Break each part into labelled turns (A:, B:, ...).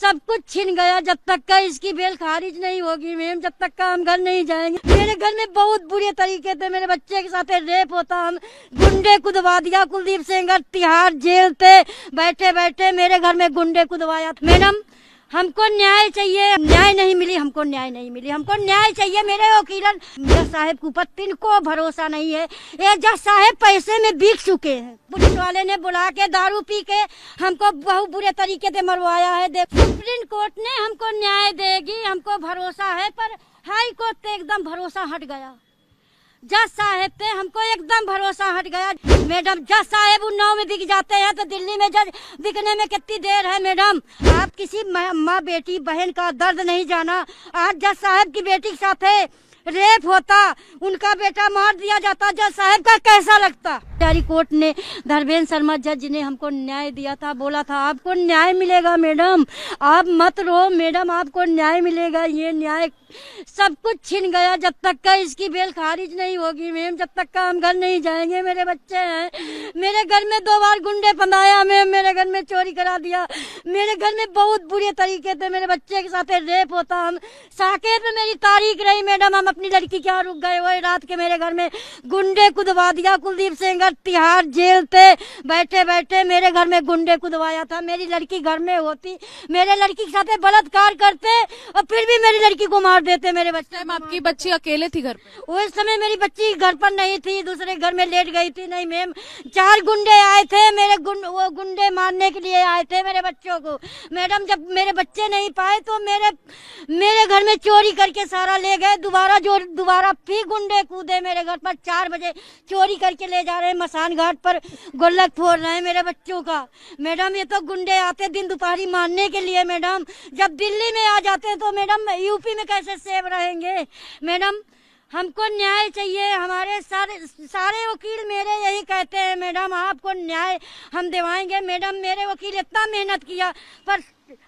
A: सब कुछ छिन गया जब तक का इसकी बेल खारिज नहीं होगी मैम, जब तक का हम घर नहीं जाएंगे। मेरे घर में बहुत बुरे तरीके से मेरे बच्चे के साथ रेप होता, हम गुंडे कुदवा दिया। कुलदीप सेंगर तिहाड़ जेल पे बैठे बैठे मेरे घर में गुंडे कुदवाया। मैडम हमको न्याय चाहिए, न्याय नहीं मिली, हमको न्याय नहीं मिली, हमको न्याय चाहिए। मेरे वकीलन जज साहब के ऊपर तिनको भरोसा नहीं है। ये जज साहब पैसे में बिक चुके हैं। पुलिस वाले ने बुला के दारू पी के हमको बहुत बुरे तरीके से मरवाया है। देख सुप्रीम कोर्ट ने हमको न्याय देगी, हमको भरोसा है, पर हाई कोर्ट से एकदम भरोसा हट गया। जज साहब पे हमको एकदम भरोसा हट गया। मैडम जज साहब उन्नाव में बिक जाते हैं तो दिल्ली में जज बिकने में कितनी देर है। मैडम आप किसी माँ बेटी बहन का दर्द नहीं जाना। आज जज साहब की बेटी के साथ रेप होता, उनका बेटा मार दिया जाता, जज साहब का कैसा लगता। प्यारी कोर्ट ने धर्मेंद्र शर्मा जज ने हमको न्याय दिया था, बोला था आपको न्याय मिलेगा मैडम, आप मत रो मैडम, आपको न्याय मिलेगा। ये न्याय सब कुछ छिन गया जब तक का इसकी बेल खारिज नहीं होगी मैम, जब तक का हम घर नहीं जाएंगे। मेरे बच्चे हैं, मेरे घर में 2 बार गुंडे फंदाया मैम, मेरे घर में चोरी करा दिया, मेरे घर में बहुत बुरे तरीके से मेरे बच्चे के साथ रेप होता। हम साकेत में मेरी तारीख रही मैडम, हम अपनी लड़की क्या रुक गए। वही रात के मेरे घर में गुंडे कुदवा दिया। कुलदीप सेंगर तिहाड़ जेल पे बैठे बैठे मेरे घर में गुंडे कुदवाया था। मेरी लड़की घर में होती, मेरे लड़की के साथ बलात्कार करते और फिर भी मेरी लड़की को मार देते। मेरे बच्चे
B: आपकी बच्ची अकेले थी घर पे?
A: उस समय मेरी बच्ची घर पर नहीं थी, दूसरे घर में लेट गई थी। नहीं मैम, 4 गुंडे आए थे मेरे वो गुंडे मारने के लिए आए थे मेरे बच्चों को। मैडम जब मेरे बच्चे नहीं पाए तो मेरे घर में चोरी करके सारा ले गए। दोबारा फिर गुंडे कूदे मेरे घर पर, 4 बजे चोरी करके ले जा रहे हैं, मसान घाट पर गुल्लक फोड़ रहे हैं मेरे बच्चों का। मैडम ये तो गुंडे आते दिन दोपहरी मारने के लिए मैडम, जब दिल्ली में आ जाते तो मैडम यूपी में कैसे सेफ रहेंगे। मैडम हमको न्याय चाहिए। हमारे सारे वकील मेरे यही कहते हैं मैडम आपको न्याय हम दिवाएंगे। मैडम मेरे वकील इतना मेहनत किया पर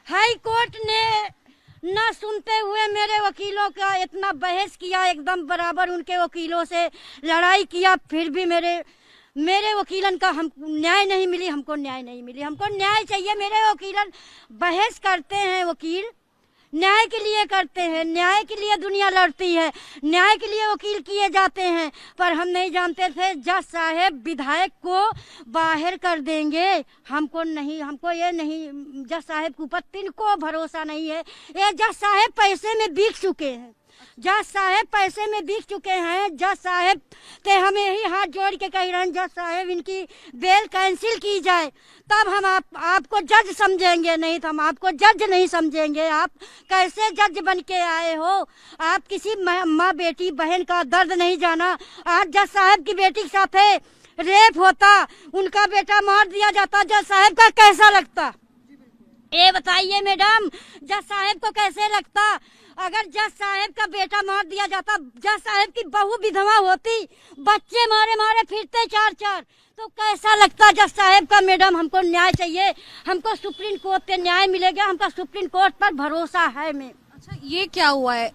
A: हाई कोर्ट ने ना सुनते हुए मेरे वकीलों का इतना बहस किया, एकदम बराबर उनके वकीलों से लड़ाई किया, फिर भी मेरे वकीलन का हम न्याय नहीं मिली, हमको न्याय नहीं मिली, हमको न्याय चाहिए। मेरे वकीलन बहस करते हैं, वकील न्याय के लिए करते हैं, न्याय के लिए दुनिया लड़ती है, न्याय के लिए वकील किए जाते हैं, पर हम नहीं जानते थे जज साहब विधायक को बाहर कर देंगे। हमको ये नहीं, जज साहब के ऊपर तिनको भरोसा नहीं है। ये जज साहब पैसे में बिक चुके हैं, जज साहब पैसे में बिक चुके हैं। जज साहब ते हमें ही हाथ जोड़ के कह रहे हैं जज साहब इनकी बेल कैंसिल की जाए, तब हम आपको जज समझेंगे, नहीं तो हम आपको जज नहीं समझेंगे। आप कैसे जज बन के आए हो? आप किसी माँ बेटी बहन का दर्द नहीं जाना। आज जज साहब की बेटी के साथ रेप होता, उनका बेटा मार दिया जाता, जज साहब का कैसा लगता? ये बताइए मैडम, जज साहब को कैसे लगता? अगर जज साहब का बेटा मार दिया जाता, जज साहब की बहू विधवा होती, बच्चे मारे मारे फिरते 4-4, तो कैसा लगता जज साहब का? मैडम हमको न्याय चाहिए, हमको सुप्रीम कोर्ट पे न्याय मिलेगा, हमका सुप्रीम कोर्ट पर भरोसा है। मैं
B: अच्छा ये क्या हुआ है,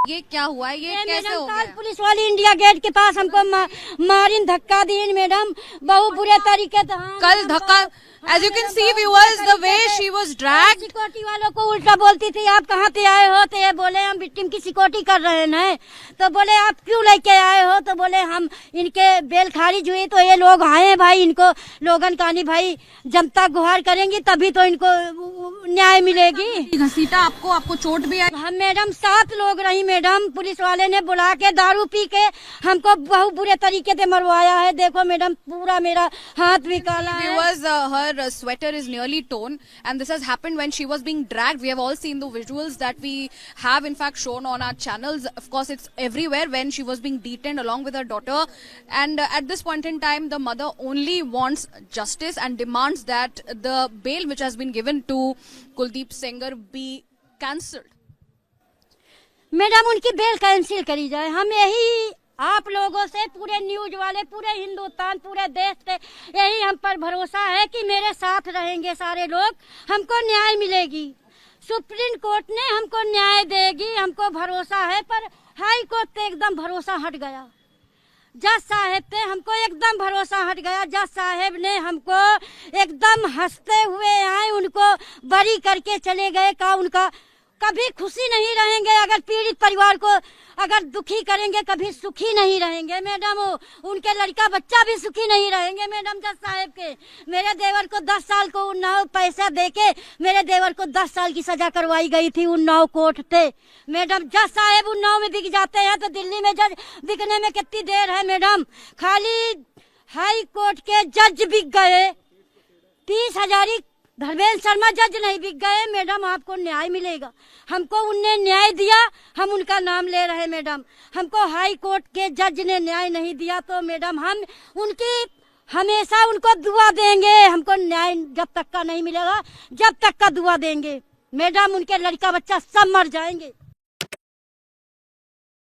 B: ये क्या हुआ है, ये कैसे हो गया?
A: पुलिस वाली इंडिया गेट के पास हमको मारिन धक्का दी मैडम, बहुत बुरे तरीके से।
B: कल धक्का, as you can see viewers, the way she was dragged।
A: Security वालों को उल्टा बोलती थी, आप कहाँ से आए हो? तो ये बोले हम विक्टिम की सिक्योरिटी कर रहे हैं। तो बोले आप क्यों लेके आए हो? तो बोले हम इनके बेल खारिज हुई तो ये लोग आए हैं भाई, इनको लोगन कहानी भाई जनता गुहार करेंगी तभी तो इनको न्याय मिलेगी।
B: घसीटा आपको चोट भी आई?
A: हम मैडम 7 लोग रही मैडम, पुलिस वाले ने बुला के दारू पी के हमको बहुत बुरे तरीके से मरवाया है। देखो मैडम पूरा मेरा हाथ भी काला है।
B: Her sweater is nearly torn, and this has happened when she was being dragged. We have all seen the visuals that we have in fact shown on our channels. Of course it's everywhere when she was being detained along with her daughter, and at this point in time the mother only wants justice and demands that the bail which has been given to Kuldeep Senger be cancelled.
A: Madam उनकी bell cancel करी जाए। हम यही आप लोगों से, पूरे news वाले, पूरे हिंदुस्तान, पूरे देश से यही हम पर भरोसा है कि मेरे साथ रहेंगे सारे लोग, हमको न्याय मिलेगी। सुप्रीम कोर्ट ने हमको न्याय देगी, हमको भरोसा है, पर हाई कोर्ट से एकदम भरोसा हट गया। जज साहब पे हमको एकदम भरोसा हट गया। जज साहब ने हमको एकदम हंसते हुए आए, उनको बरी करके चले गए। का उनका कभी खुशी नहीं रहेंगे, अगर पीड़ित परिवार को अगर दुखी करेंगे कभी सुखी नहीं रहेंगे मैडम। उनके लड़का बच्चा भी सुखी नहीं रहेंगे मैडम। जज साहब के मेरे देवर को 10 साल को उन्नाव पैसा देके मेरे देवर को 10 साल की सजा करवाई गई थी उन्नाव कोर्ट थे मैडम। जज साहब उन्नाव में बिक जाते हैं तो दिल्ली में जज बिकने में कितनी देर है मैडम। खाली हाई कोर्ट के जज बिक गए, 30,000 धर्मेंद्र शर्मा जज नहीं बिक गए मैडम। आपको न्याय मिलेगा। हमको उनने न्याय दिया, हम उनका नाम ले रहे मैडम। हमको हाई कोर्ट के जज ने न्याय नहीं दिया तो मैडम हम उनकी हमेशा उनको दुआ देंगे। हमको न्याय जब तक का नहीं मिलेगा जब तक का दुआ देंगे मैडम। उनके लड़का बच्चा सब मर जाएंगे।